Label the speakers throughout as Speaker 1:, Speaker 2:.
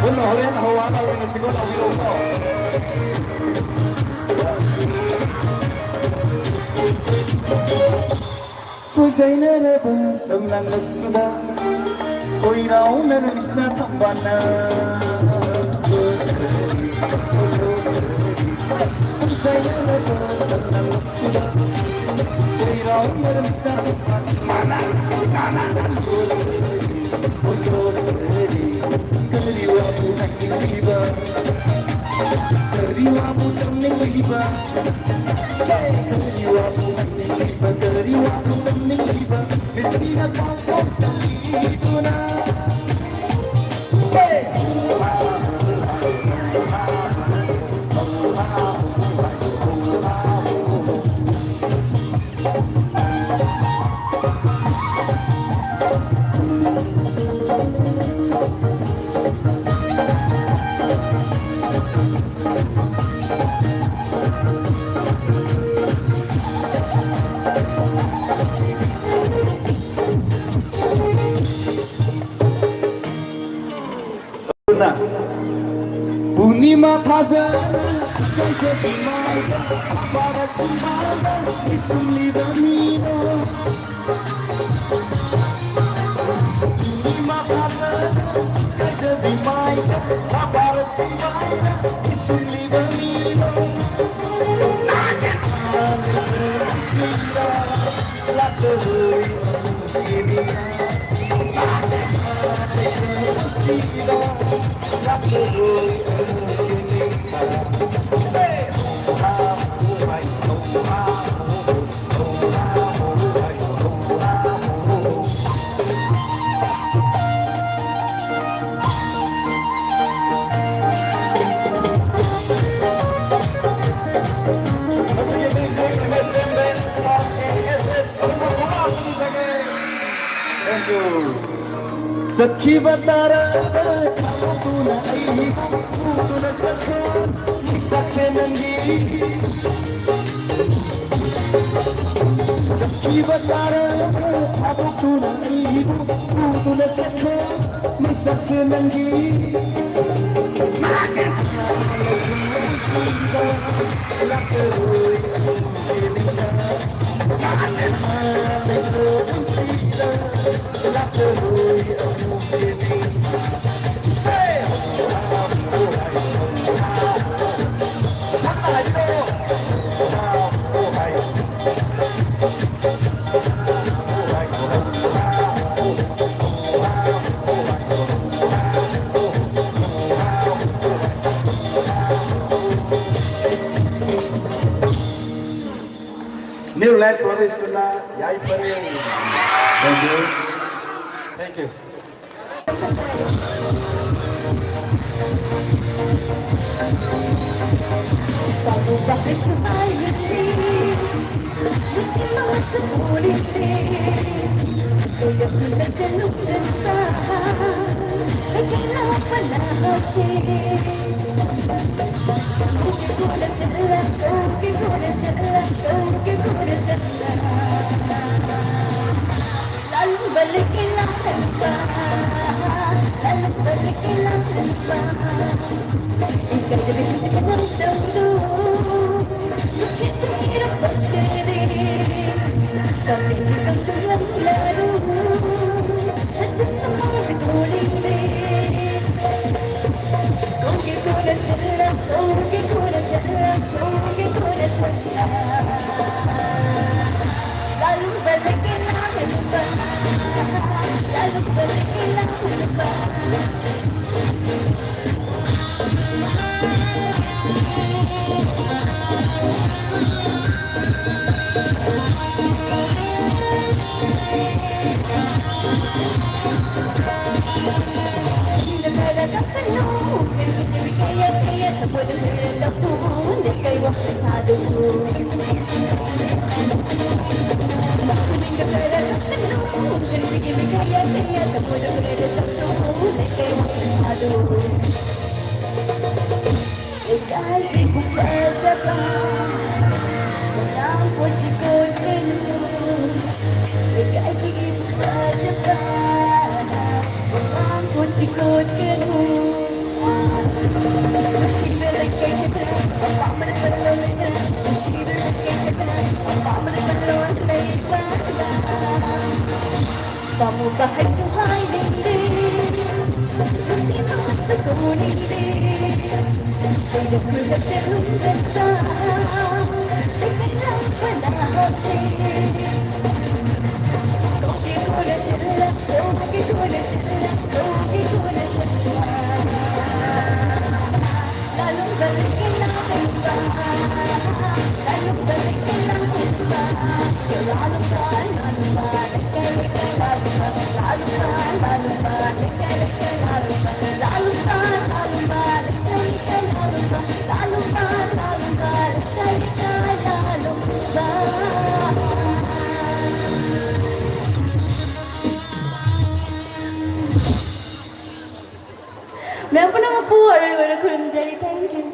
Speaker 1: Bueno, ahora no va a haber en el segundo video. Suy say nere ba sam lang nagda Koy raw na misna tambana Suy say nere ba sam lang nagda Koy raw na misna tambana Kariwa mo nakikiba Kariwa mo nakikiba Kariwa mo nakikiba Kariwa mo nakikiba Messina pangko sa dito na Bunima Taza, Jose Pimaga, para Sumaga, es un libanino. Bunima Taza, Jose Pimaga, para Sumaga, es un libanino. La Sakhi batara tu na ai tu na sakhe nangi Sakhi batara tu na ai tu na sakhe nangi New light for this kena yai pare. Thank you. Thank you. Aduh
Speaker 2: chỉ cột cái nụ chỉ để lại cái cái apa mana perlu lagi chỉ để lại cái cái apa mana perlu lagi kamu bahasa hai dindi masih masa kamu dindi hidup kulit terlumpat dengan pada hati kau sudah cerita kau sudah cerita kau sudah cerita lalu balik ke lalu balik ke lalu Meron nama po, orang kurang jadi thank you.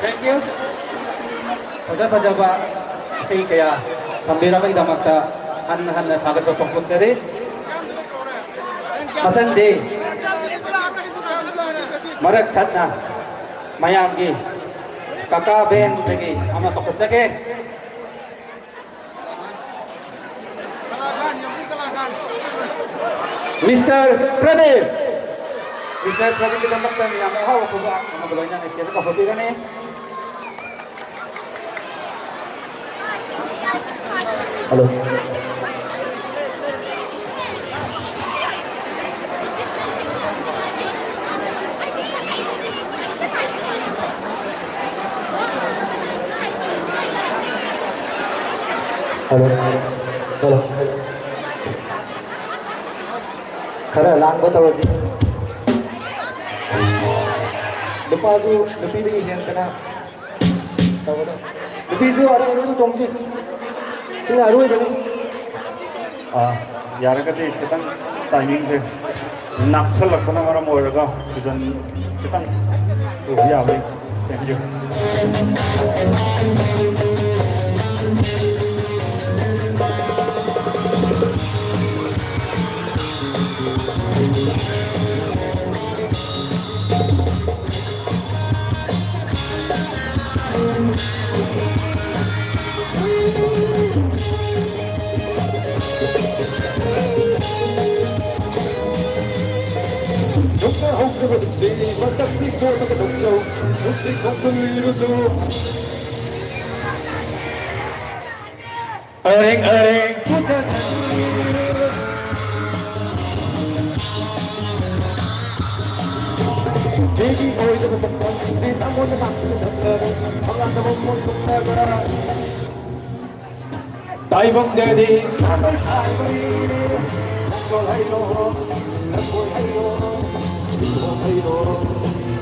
Speaker 3: Thank you. Pasal-pasal say kaya kambira kay damakta han thagat ko pangkut sari. Matande. Marak thatna mayam gi kaka ben lagi ama pangkut sake. Mr. Pradeep. Mr. Pradeep kita damakta ni ama hawa ko ba ama balanya ni siya ko hobi gani. Halo. Halo. Halo. Khara lang ba tawo si? Lupa ju lupi ni hian kana. Tawo da. Lupi ju ara ni chongchi. Sing arui bani.
Speaker 1: यार कति कितन timing से नक्सल लगना हमारा मोएगा कितन कितन तो भैया भाई thank you Ering putar Baby boy the saktan di tamon na bakter panganda mo mo tukara Taibang dedi taibang Nagol hayo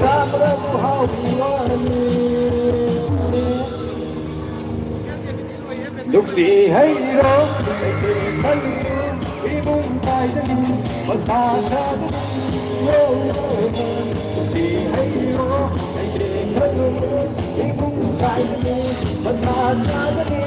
Speaker 1: Sabra buhawiwani Luksi hayro Ibung tay jagi Magtasa Luksi hayro Ibung tay jagi Magtasa jagi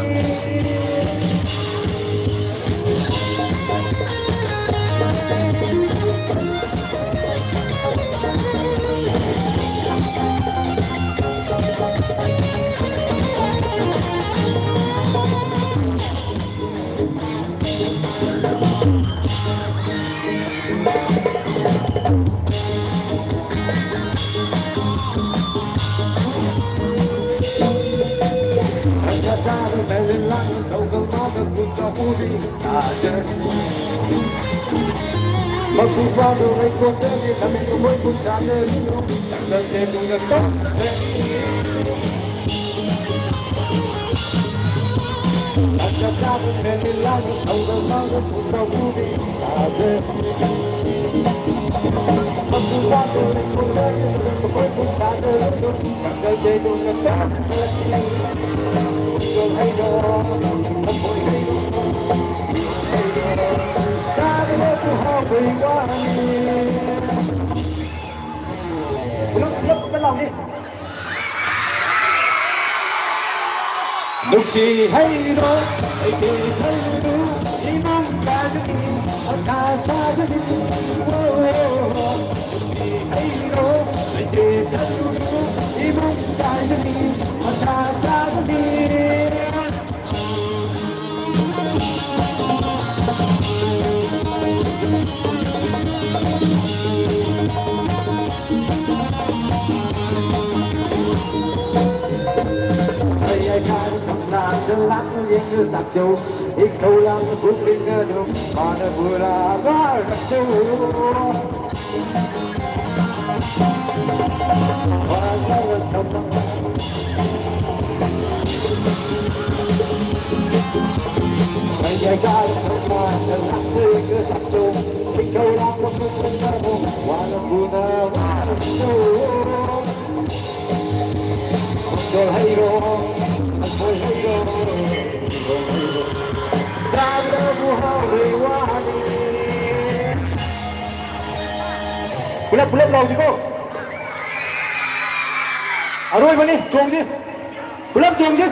Speaker 1: Magpupado ay kote kami kumoy po sa nerino Sandal de tuna to Nagkasabot na nilago Ang galago po sa uli Sabi Magpupado ay kote kami kumoy po sa nerino Sandal de tuna to Sandal ay no Magpoy ay no
Speaker 3: 눅시 하이로 이게 하이로 이몸까지 가사지 눅시 하이로 이게 하이로 이몸까지 가사지 Đừng lắm những như sạc châu ít câu lắm cũng biết ngờ được mà nó vừa là ba sạc châu và nó là trong mày dạy ca không mà đừng lắm những như sạc châu ít câu lắm cũng biết ngờ được mà nó vừa là ba sạc châu rồi hay rồi Pulang lau siko. Aroi bani, chuông chứ. Pulang chuông chứ.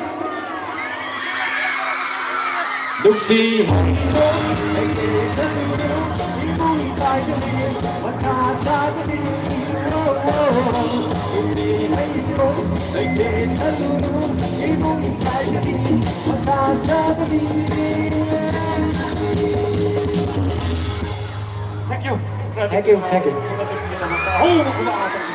Speaker 3: Duksi.
Speaker 1: Thank you.
Speaker 3: Thank you.
Speaker 1: Oh,